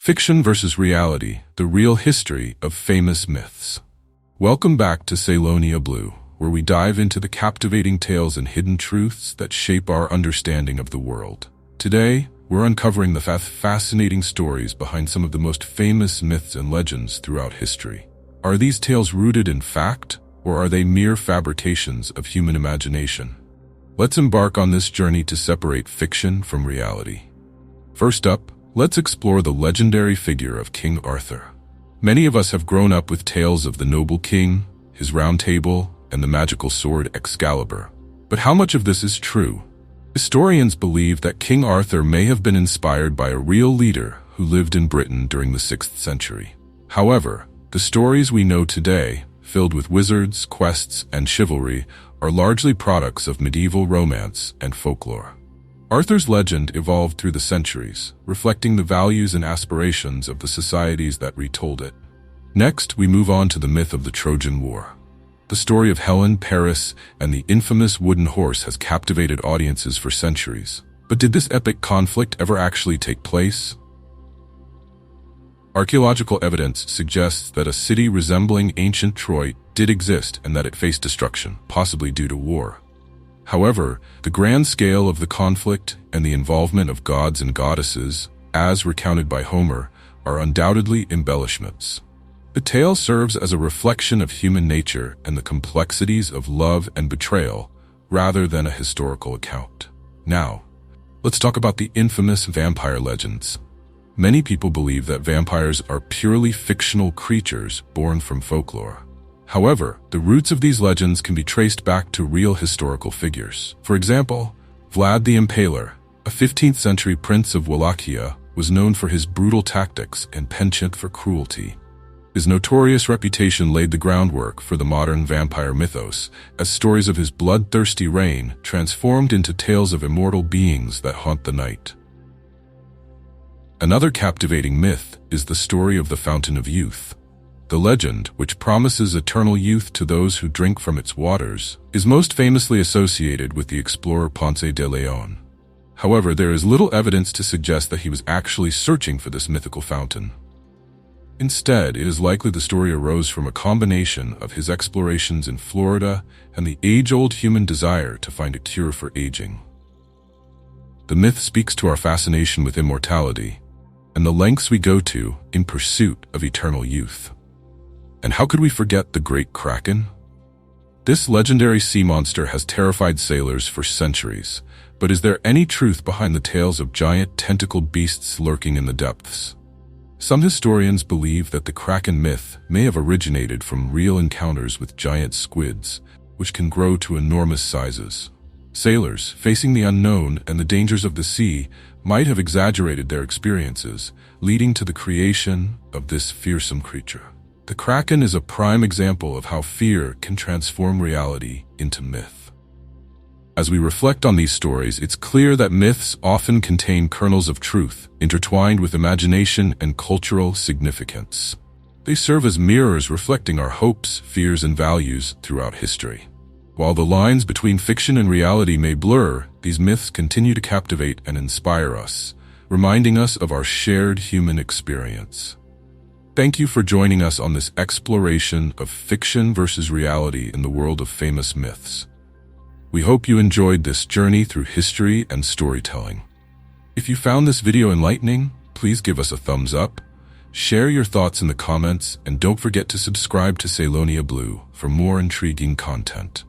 Fiction versus reality, the real history of famous myths. Welcome back to Ceylonia Blue, where we dive into the captivating tales and hidden truths that shape our understanding of the world. Today, we're uncovering the fascinating stories behind some of the most famous myths and legends throughout history. Are these tales rooted in fact, or are they mere fabrications of human imagination? Let's embark on this journey to separate fiction from reality. First up, let's explore the legendary figure of King Arthur. Many of us have grown up with tales of the noble king, his round table, and the magical sword Excalibur. But how much of this is true? Historians believe that King Arthur may have been inspired by a real leader who lived in Britain during the 6th century. However, the stories we know today, filled with wizards, quests, and chivalry, are largely products of medieval romance and folklore. Arthur's legend evolved through the centuries, reflecting the values and aspirations of the societies that retold it. Next, we move on to the myth of the Trojan War. The story of Helen, Paris, and the infamous wooden horse has captivated audiences for centuries. But did this epic conflict ever actually take place? Archaeological evidence suggests that a city resembling ancient Troy did exist and that it faced destruction, possibly due to war. However, the grand scale of the conflict and the involvement of gods and goddesses, as recounted by Homer, are undoubtedly embellishments. The tale serves as a reflection of human nature and the complexities of love and betrayal, rather than a historical account. Now, let's talk about the infamous vampire legends. Many people believe that vampires are purely fictional creatures born from folklore. However, the roots of these legends can be traced back to real historical figures. For example, Vlad the Impaler, a 15th century prince of Wallachia, was known for his brutal tactics and penchant for cruelty. His notorious reputation laid the groundwork for the modern vampire mythos, as stories of his bloodthirsty reign transformed into tales of immortal beings that haunt the night. Another captivating myth is the story of the Fountain of Youth. The legend, which promises eternal youth to those who drink from its waters, is most famously associated with the explorer Ponce de Leon. However, there is little evidence to suggest that he was actually searching for this mythical fountain. Instead, it is likely the story arose from a combination of his explorations in Florida and the age-old human desire to find a cure for aging. The myth speaks to our fascination with immortality and the lengths we go to in pursuit of eternal youth. And how could we forget the Great Kraken? This legendary sea monster has terrified sailors for centuries, but is there any truth behind the tales of giant tentacled beasts lurking in the depths? Some historians believe that the Kraken myth may have originated from real encounters with giant squids, which can grow to enormous sizes. Sailors, facing the unknown and the dangers of the sea, might have exaggerated their experiences, leading to the creation of this fearsome creature. The Kraken is a prime example of how fear can transform reality into myth. As we reflect on these stories, it's clear that myths often contain kernels of truth, intertwined with imagination and cultural significance. They serve as mirrors reflecting our hopes, fears, and values throughout history. While the lines between fiction and reality may blur, these myths continue to captivate and inspire us, reminding us of our shared human experience. Thank you for joining us on this exploration of fiction versus reality in the world of famous myths. We hope you enjoyed this journey through history and storytelling. If you found this video enlightening, please give us a thumbs up, share your thoughts in the comments, and don't forget to subscribe to Ceylonia Blue for more intriguing content.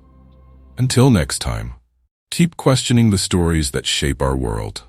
Until next time, keep questioning the stories that shape our world.